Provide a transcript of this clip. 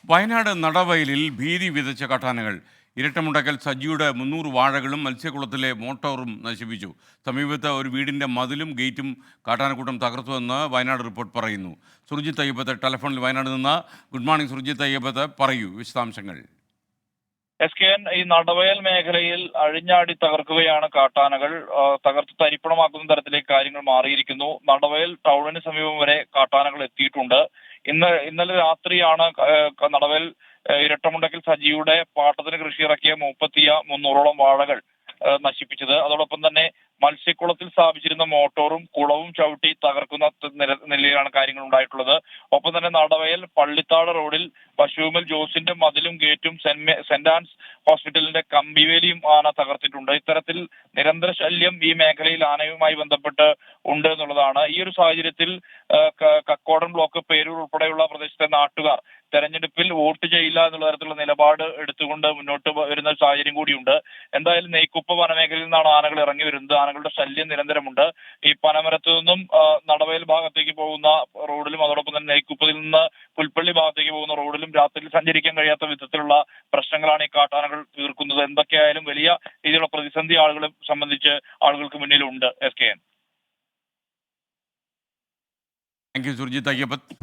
വയനാട് നടവയലിൽ ഭീതി വിതച്ച കാട്ടാനകൾ. ഇരട്ടമുണ്ടക്കൽ സജിയുടെ 300 വാഴകളും മത്സ്യക്കുളത്തിലെ മോട്ടോറും നശിപ്പിച്ചു. സമീപത്ത് ഒരു വീടിന്റെ മതിലും ഗേറ്റും കാട്ടാനക്കൂട്ടം തകർത്തുവെന്ന് വയനാട് റിപ്പോർട്ട് പറയുന്നു. സുർജിത്ത് അയ്യപ്പത്ത് ടെലിഫോണിൽ വയനാട് നിന്ന്. ഗുഡ് മോർണിംഗ് സുർജിത്ത് അയ്യപ്പത്ത്, പറയൂ വിശദാംശങ്ങൾ. SKN ഈ നടവയൽ മേഖലയിൽ അഴിഞ്ഞാടി തകർക്കുകയാണ് കാട്ടാനകൾ. തകർത്ത് തരിപ്പണമാക്കുന്ന തരത്തിലേക്ക് കാര്യങ്ങൾ മാറിയിരിക്കുന്നു. നടവയൽ ടൗണിന് സമീപം വരെ കാട്ടാനകൾ എത്തിയിട്ടുണ്ട്. ഇന്നലെ രാത്രിയാണ് നടവയൽ ഇരട്ടമുണ്ടക്കൽ സജിയുടെ പാട്ടത്തിന് കൃഷി ഇറക്കിയ 300ഓളം വാഴകൾ നശിപ്പിച്ചത്. അതോടൊപ്പം തന്നെ മത്സ്യക്കുളത്തിൽ സ്ഥാപിച്ചിരുന്ന മോട്ടോറും കുളവും ചവിട്ടി തകർക്കുന്ന നിലയിലാണ് കാര്യങ്ങൾ ഉണ്ടായിട്ടുള്ളത്. ഒപ്പം തന്നെ നടവയൽ പള്ളിത്താട് റോഡിൽ പശുവുമൽ ജോസിന്റെ മതിലും ഗേറ്റും സെന്റ് ആൻസ് ഹോസ്പിറ്റലിന്റെ കമ്പിവേലിയും ആന തകർത്തിട്ടുണ്ട്. ഇത്തരത്തിൽ നിരന്തര ശല്യം ഈ മേഖലയിൽ ആനയുമായി ബന്ധപ്പെട്ട് ഉണ്ട് എന്നുള്ളതാണ്. ഈ ഒരു സാഹചര്യത്തിൽ കക്കോടൻ ബ്ലോക്ക്, പേരൂർ ഉൾപ്പെടെയുള്ള പ്രദേശത്തെ നാട്ടുകാർ തെരഞ്ഞെടുപ്പിൽ വോട്ട് ചെയ്യില്ല എന്നുള്ള തരത്തിലുള്ള നിലപാട് എടുത്തുകൊണ്ട് മുന്നോട്ട് വരുന്ന സാഹചര്യം കൂടിയുണ്ട്. എന്തായാലും നെയ്ക്കുപ്പ വനമേഖലയിൽ നിന്നാണ് ആനകൾ ഇറങ്ങി വരുന്നത്. ആനകളുടെ ശല്യം നിരന്തരമുണ്ട്. ഈ പനമരത്തു നിന്നും നടവയൽ ഭാഗത്തേക്ക് പോകുന്ന റോഡിലും അതോടൊപ്പം തന്നെ നെയ്ക്കുപ്പത്തിൽ നിന്ന് പുൽപ്പള്ളി ഭാഗത്തേക്ക് പോകുന്ന റോഡിലും രാത്രിയിൽ സഞ്ചരിക്കാൻ കഴിയാത്ത വിധത്തിലുള്ള പ്രശ്നങ്ങളാണ് ഈ കാട്ടാനകൾ തീർക്കുന്നത്. എന്തൊക്കെയായാലും വലിയ രീതിയിലുള്ള പ്രതിസന്ധി ആളുകളെ സംബന്ധിച്ച് ആളുകൾക്ക് മുന്നിലുണ്ട്. SKN. Thank you Surjit Ayyappath.